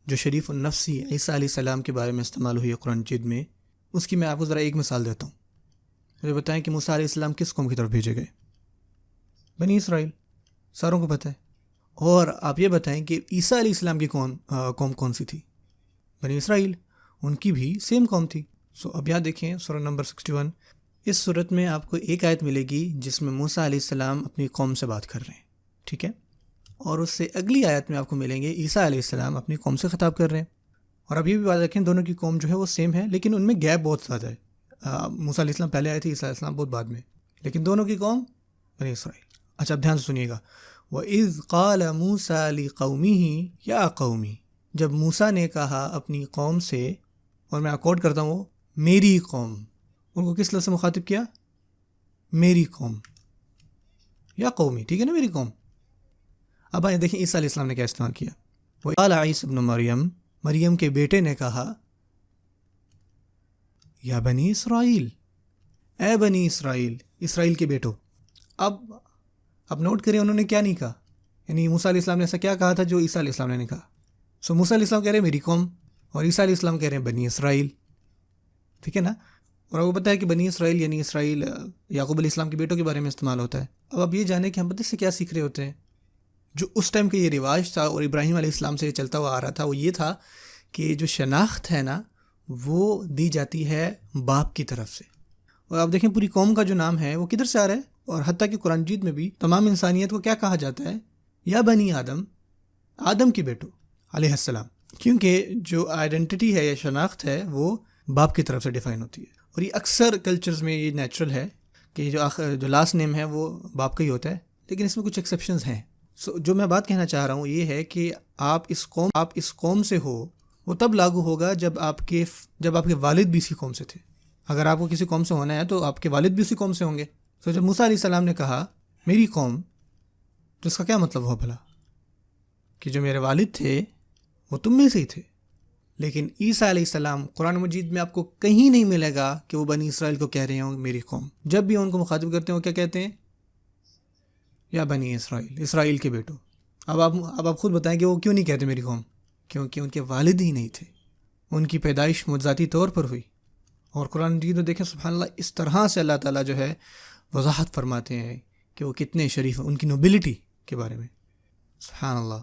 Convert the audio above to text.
جو شریف النفسی عیسیٰ علیہ السلام کے بارے میں استعمال ہوئی ہے قرآن مجید میں، اس کی میں آپ کو ذرا ایک مثال دیتا ہوں. مجھے بتائیں کہ موسیٰ علیہ السلام کس قوم کی طرف بھیجے گئے؟ بنی اسرائیل، ساروں کو پتہ ہے. اور آپ یہ بتائیں کہ عیسیٰ علیہ السلام کی قوم کون سی تھی؟ بنی اسرائیل، ان کی بھی سیم قوم تھی. اب یہاں دیکھیں سورہ نمبر 61. اس صورت میں آپ کو ایک آیت ملے گی جس میں موسیٰ علیہ السلام اپنی قوم سے بات کر رہے ہیں، ٹھیک ہے؟ اور اس سے اگلی آیت میں آپ کو ملیں گے عیسیٰ علیہ السلام اپنی قوم سے خطاب کر رہے ہیں. اور اب یہ بھی بات رکھیں دونوں کی قوم جو ہے وہ سیم ہے، لیکن ان میں گیپ بہت زیادہ ہے. موسیٰ علیہ السلام پہلے آئے تھے، عیسیٰ علیہ السلام بہت بعد میں، لیکن دونوں کی قوم بنی اسرائیل. اچھا اب دھیان سے سنیے گا. وَإِذْ قَالَ مُوسَىٰ لِقَوْمِهِ يَا قَوْمِ، جب موسیٰ نے کہا اپنی قوم سے، اور میں کوٹ کرتا ہوں، میری قوم، ان کو کس لفظ سے مخاطب کیا؟ میری قوم، یا قومی، ٹھیک ہے نا، میری قوم. اب آئیں دیکھیں عیسیٰ علیہ السلام نے کیا استعمال کیا. وَقَالَ عِيسَى ابْنُ مریم، مریم کے بیٹے نے کہا، یا بنی اسرائیل، اے بنی اسرائیل، اسرائیل کے بیٹو. اب نوٹ کریں انہوں نے کیا نہیں کہا، یعنی موسیٰ علیہ السلام نے ایسا کیا کہا تھا جو عیسیٰ علیہ السلام نے نہیں کہا. موسیٰ علیہ السلام کہہ رہے ہیں میری قوم، اور عیسیٰ علیہ السلام کہہ رہے ہیں بنی اسرائیل، ٹھیک ہے نا. اور آپ کو پتہ ہے کہ بنی اسرائیل یعنی اسرائیل یعقوب علیہ السلام کے بیٹوں کے بارے میں استعمال ہوتا ہے. اب آپ یہ جانیں کہ ہم پتہ سے کیا سیکھ رہے ہوتے ہیں. جو اس ٹائم کا یہ رواج تھا اور ابراہیم علیہ السلام سے یہ چلتا ہوا آ رہا تھا، وہ یہ تھا کہ جو شناخت ہے نا وہ دی جاتی ہے باپ کی طرف سے. اور آپ دیکھیں پوری قوم کا جو نام ہے وہ کدھر سے آ رہا ہے. اور حتیٰ کہ قرآن مجید میں بھی تمام انسانیت کو کیا کہا جاتا ہے؟ یا بنی آدم، آدم کے بیٹو علیہ السلام، کیونکہ جو آئیڈینٹی ہے یا شناخت ہے وہ باپ کی طرف سے ڈیفائن ہوتی ہے. اور یہ اکثر کلچرز میں یہ نیچرل ہے کہ جو لاسٹ نیم ہے وہ باپ کا ہی ہوتا ہے، لیکن اس میں کچھ ایکسیپشنز ہیں. جو میں بات کہنا چاہ رہا ہوں یہ ہے کہ آپ اس قوم سے ہو، وہ تب لاگو ہوگا جب آپ کے والد بھی اسی قوم سے تھے. اگر آپ کو کسی قوم سے ہونا ہے تو آپ کے والد بھی اسی قوم سے ہوں گے. تو جب موسیٰ علیہ السلام نے کہا میری قوم، تو اس کا کیا مطلب ہوا بھلا؟ کہ جو میرے والد تھے وہ تم میں سے ہی تھے. لیکن عیسیٰ علیہ السلام قرآن مجید میں آپ کو کہیں نہیں ملے گا کہ وہ بنی اسرائیل کو کہہ رہے ہوں میری قوم. جب بھی ان کو مخاطب کرتے ہیں وہ کیا کہتے ہیں؟ یا بنی اسرائیل، اسرائیل کے بیٹو. اب آپ خود بتائیں کہ وہ کیوں نہیں کہتے میری قوم؟ کیونکہ ان کے والد ہی نہیں تھے. ان کی پیدائش معجزاتی طور پر ہوئی. اور قرآن مجید میں دیکھیں سبحان اللہ، اس طرح سے اللہ تعالیٰ جو ہے وضاحت فرماتے ہیں کہ وہ کتنے شریف ہیں، ان کی نوبلٹی کے بارے میں. سبحان اللہ.